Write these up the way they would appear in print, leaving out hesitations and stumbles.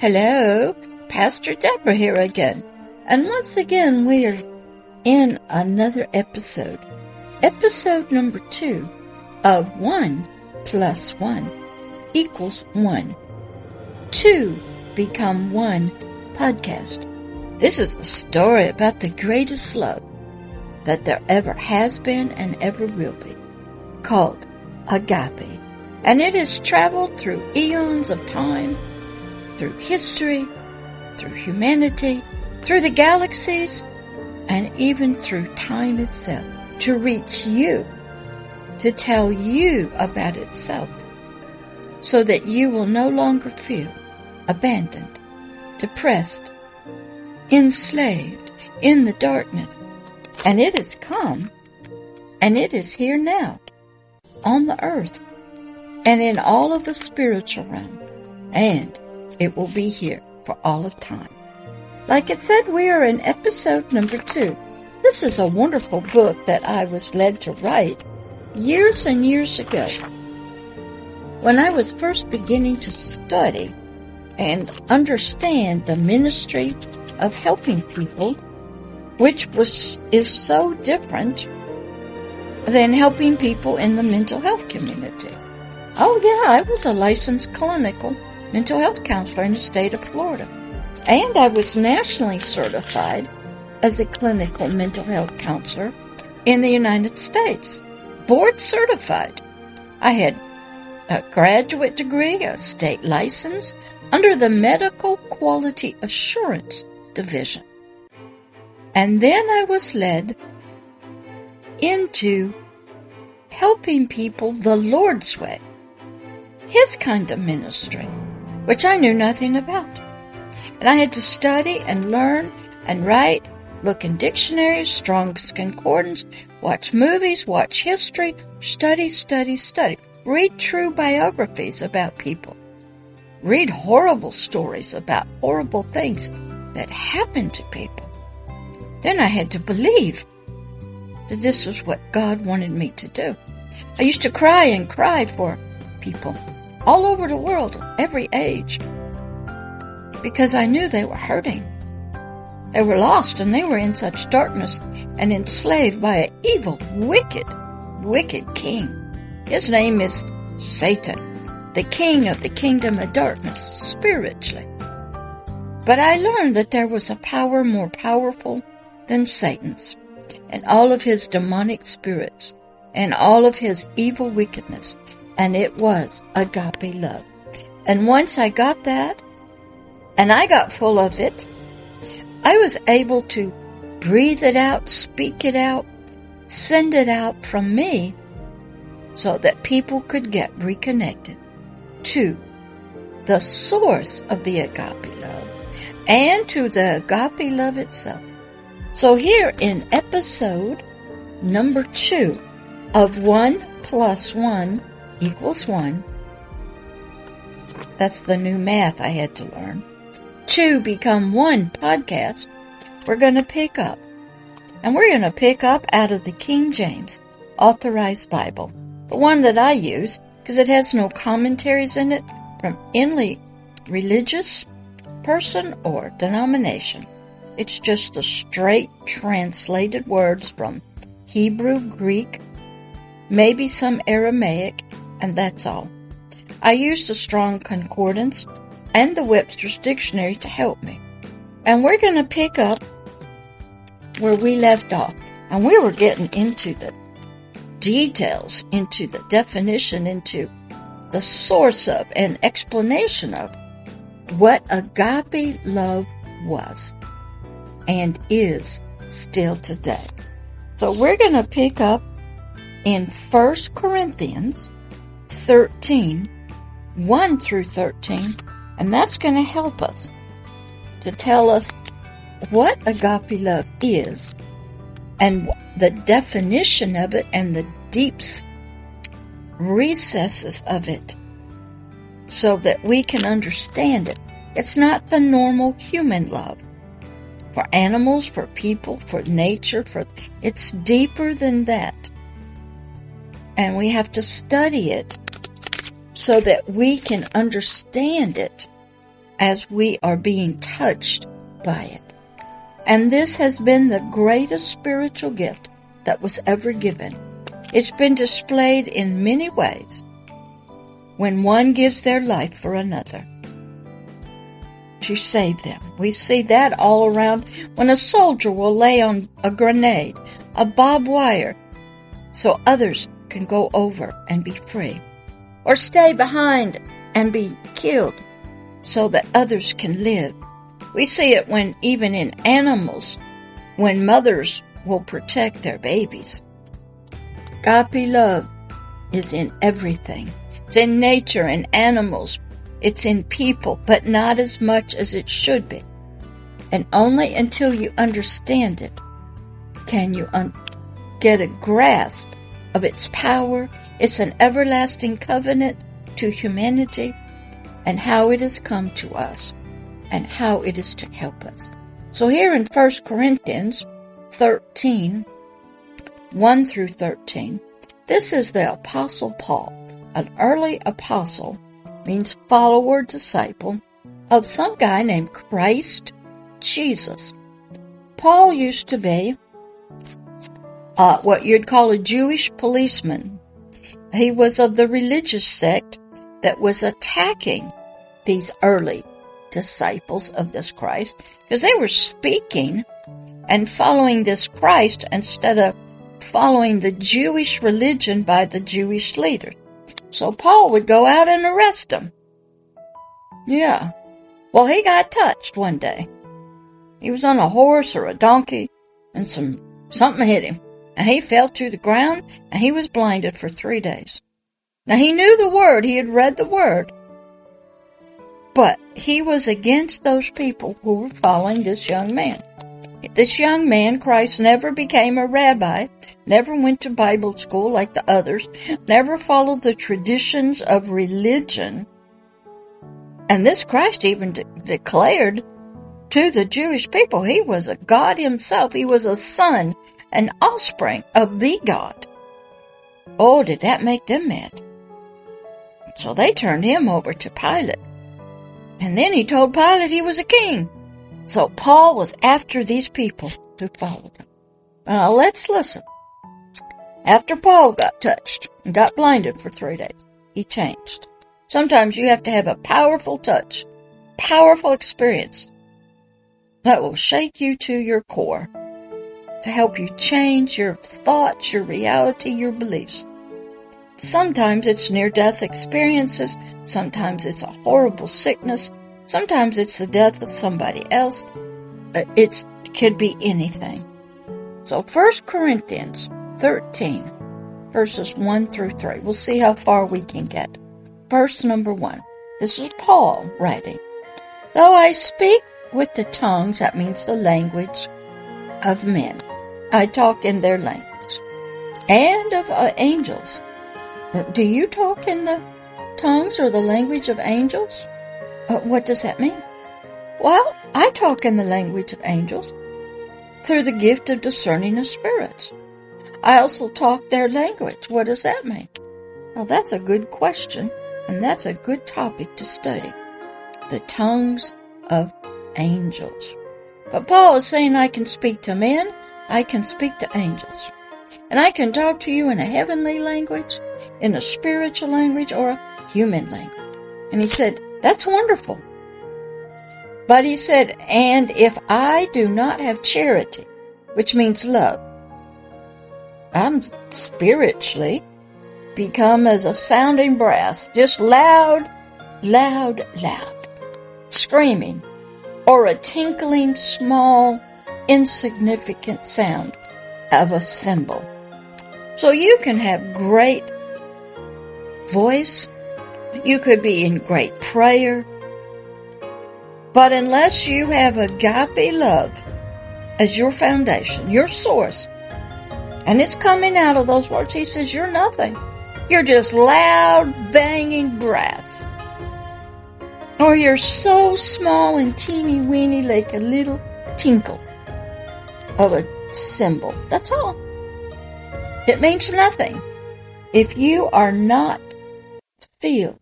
Hello, Pastor Deborah here again. And once again, we are in another episode. Episode number 2 of 1 + 1 = 1. 2 Become 1 podcast. This is a story about the greatest love that there ever has been and ever will be, called Agape. And it has traveled through eons of time, through history, through humanity, through the galaxies, and even through time itself, to reach you, to tell you about itself, so that you will no longer feel abandoned, depressed, enslaved in the darkness. And it has come, and it is here now, on the earth, and in all of the spiritual realm, and it will be here for all of time. Like it said, we are in episode number 2. This is a wonderful book that I was led to write years and years ago, when I was first beginning to study and understand the ministry of helping people, which is so different than helping people in the mental health community. Oh yeah, I was a licensed clinical mental health counselor in the state of Florida. And I was nationally certified as a clinical mental health counselor in the United States. Board certified. I had a graduate degree, a state license, under the Medical Quality Assurance Division. And then I was led into helping people the Lord's way, His kind of ministry, which I knew nothing about. And I had to study and learn and write, look in dictionaries, Strong's Concordance, watch movies, watch history, study, read true biographies about people, read horrible stories about horrible things that happened to people. Then I had to believe that this was what God wanted me to do. I used to cry and cry for people all over the world, every age, because I knew they were hurting. They were lost, and they were in such darkness and enslaved by an evil, wicked king. His name is Satan, the king of the kingdom of darkness, spiritually. But I learned that there was a power more powerful than Satan's, and all of his demonic spirits, and all of his evil wickedness, and it was agape love. And once I got that, and I got full of it, I was able to breathe it out, speak it out, send it out from me, so that people could get reconnected to the source of the agape love, and to the agape love itself. So here in episode number 2 of 1 + 1 = 1, that's the new math I had to learn, 2 Become 1 podcast, we're going to pick up. And we're going to pick up out of the King James Authorized Bible, the one that I use because it has no commentaries in it from any religious person or denomination. It's just the straight translated words from Hebrew, Greek, maybe some Aramaic, and that's all. I used the Strong Concordance and the Webster's dictionary to help me. And we're going to pick up where we left off. And we were getting into the details, into the definition, into the source of and explanation of what agape love was and is still today. So we're going to pick up in 1 Corinthians 13, 1 through 13, and that's going to help us to tell us what agape love is and the definition of it and the deep recesses of it, so that we can understand it. It's not the normal human love for animals, for people, for nature, it's deeper than that. And we have to study it so that we can understand it as we are being touched by it. And this has been the greatest spiritual gift that was ever given. It's been displayed in many ways when one gives their life for another to save them. We see that all around when a soldier will lay on a grenade, a barbed wire, so others can go over and be free, or stay behind and be killed so that others can live. We see it when even in animals, when mothers will protect their babies. Agape love is in everything. It's in nature, in animals. It's in people, but not as much as it should be. And only until you understand it can you get a grasp of its power. It's an everlasting covenant to humanity and how it has come to us and how it is to help us. So here in 1 Corinthians 13, 1 through 13, this is the Apostle Paul, an early apostle, means follower, disciple, of some guy named Christ Jesus. Paul used to be what you'd call a Jewish policeman. He was of the religious sect that was attacking these early disciples of this Christ because they were speaking and following this Christ instead of following the Jewish religion by the Jewish leaders. So Paul would go out and arrest them. Yeah. Well, he got touched one day. He was on a horse or a donkey and something hit him. And he fell to the ground and he was blinded for 3 days. Now he knew the word. He had read the word. But he was against those people who were following this young man. This young man, Christ, never became a rabbi, never went to Bible school like the others, never followed the traditions of religion. And this Christ even declared to the Jewish people he was a God himself. He was a son, an offspring of the God. Oh, did that make them mad? So they turned him over to Pilate. And then he told Pilate he was a king. So Paul was after these people who followed him. Now let's listen. After Paul got touched and got blinded for 3 days, he changed. Sometimes you have to have a powerful touch, powerful experience that will shake you to your core to help you change your thoughts, your reality, your beliefs. Sometimes it's near-death experiences. Sometimes it's a horrible sickness. Sometimes it's the death of somebody else. It could be anything. So 1 Corinthians 13, verses 1 through 3. We'll see how far we can get. Verse number 1. This is Paul writing. Though I speak with the tongues, that means the language of men, I talk in their language, and of angels. Do you talk in the tongues or the language of angels? What does that mean? Well, I talk in the language of angels through the gift of discerning of spirits. I also talk their language. What does that mean? Well, that's a good question, and that's a good topic to study. The tongues of angels. But Paul is saying I can speak to men, I can speak to angels. And I can talk to you in a heavenly language, in a spiritual language, or a human language. And he said, that's wonderful. But he said, and if I do not have charity, which means love, I'm spiritually become as a sounding brass, just loud, loud, loud, screaming, or a tinkling, small, insignificant sound of a cymbal. So you can have great voice, you could be in great prayer, but unless you have agape love as your foundation, your source, and it's coming out of those words, he says you're nothing. You're just loud, banging brass. Or you're so small and teeny weeny like a little tinkle of a cymbal. That's all. It means nothing if you are not filled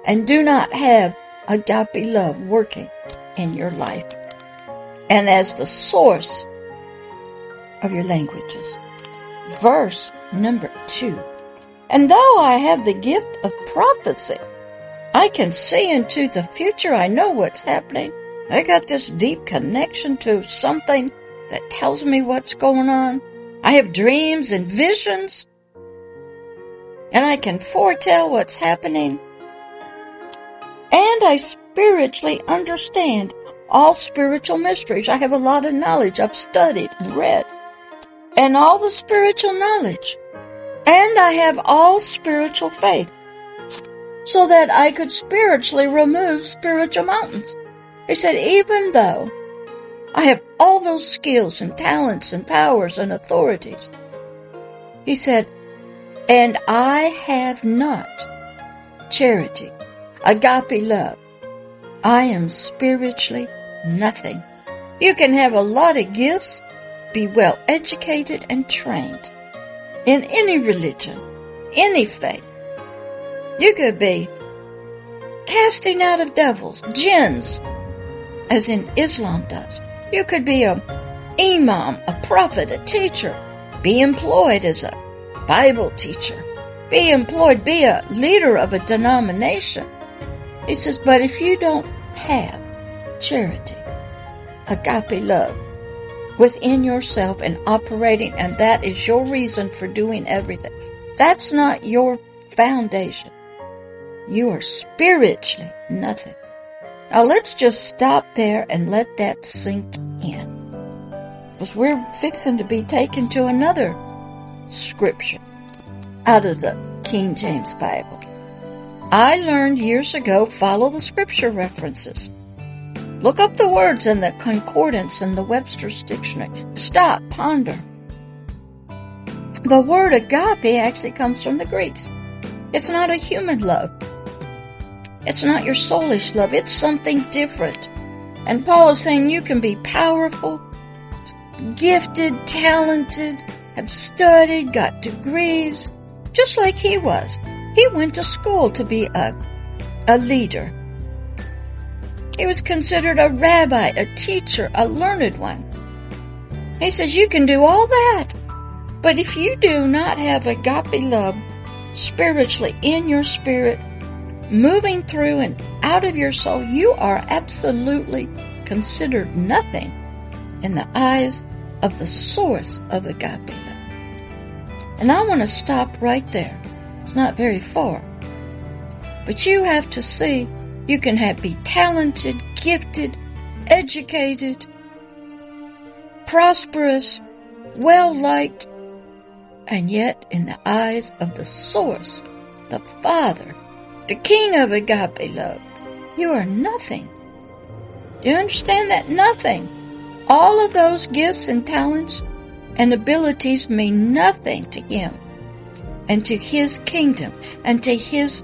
and do not have agape love working in your life and as the source of your languages. Verse number 2. And though I have the gift of prophecy, I can see into the future. I know what's happening. I got this deep connection to something that tells me what's going on. I have dreams and visions, and I can foretell what's happening. And I spiritually understand all spiritual mysteries. I have a lot of knowledge. I've studied, read, and all the spiritual knowledge. And I have all spiritual faith, so that I could spiritually remove spiritual mountains. He said, even though I have all those skills and talents and powers and authorities, he said, and I have not charity, agape love, I am spiritually nothing. You can have a lot of gifts, be well educated and trained in any religion, any faith. You could be casting out of devils, jinns, as in Islam does. You could be an imam, a prophet, a teacher, be employed as a Bible teacher, be employed, be a leader of a denomination. He says, but if you don't have charity, agape love, within yourself and operating, and that is your reason for doing everything, that's not your foundation. You are spiritually nothing. Now let's just stop there and let that sink in, because we're fixing to be taken to another scripture out of the King James Bible. I learned years ago, follow the scripture references. Look up the words in the Concordance and the Webster's dictionary. Stop, ponder. The word agape actually comes from the Greeks. It's not a human love. It's not your soulish love. It's something different. And Paul is saying you can be powerful, gifted, talented, have studied, got degrees, just like he was. He went to school to be a leader. He was considered a rabbi, a teacher, a learned one. He says you can do all that, but if you do not have agape love spiritually in your spirit, moving through and out of your soul, you are absolutely considered nothing in the eyes of the source of agape love. And I want to stop right there. It's not very far. But you have to see you can be talented, gifted, educated, prosperous, well-liked, and yet in the eyes of the source, the Father, the King of agape love, you are nothing. Do you understand that? Nothing. All of those gifts and talents and abilities mean nothing to Him and to His kingdom and to His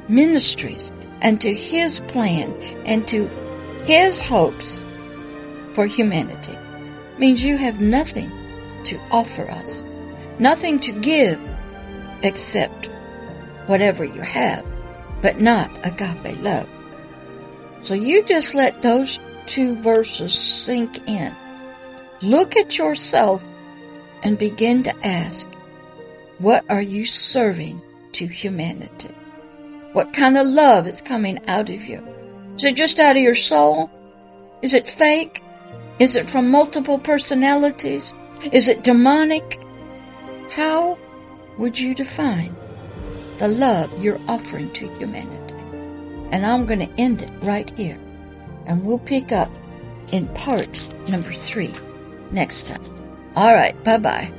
ministries and to His plan and to His hopes for humanity. It means you have nothing to offer us, nothing to give except whatever you have, but not agape love. So you just let those two verses sink in. Look at yourself and begin to ask, what are you serving to humanity? What kind of love is coming out of you? Is it just out of your soul? Is it fake? Is it from multiple personalities? Is it demonic? How would you define the love you're offering to humanity? And I'm going to end it right here. And we'll pick up in part number 3 next time. All right, bye-bye.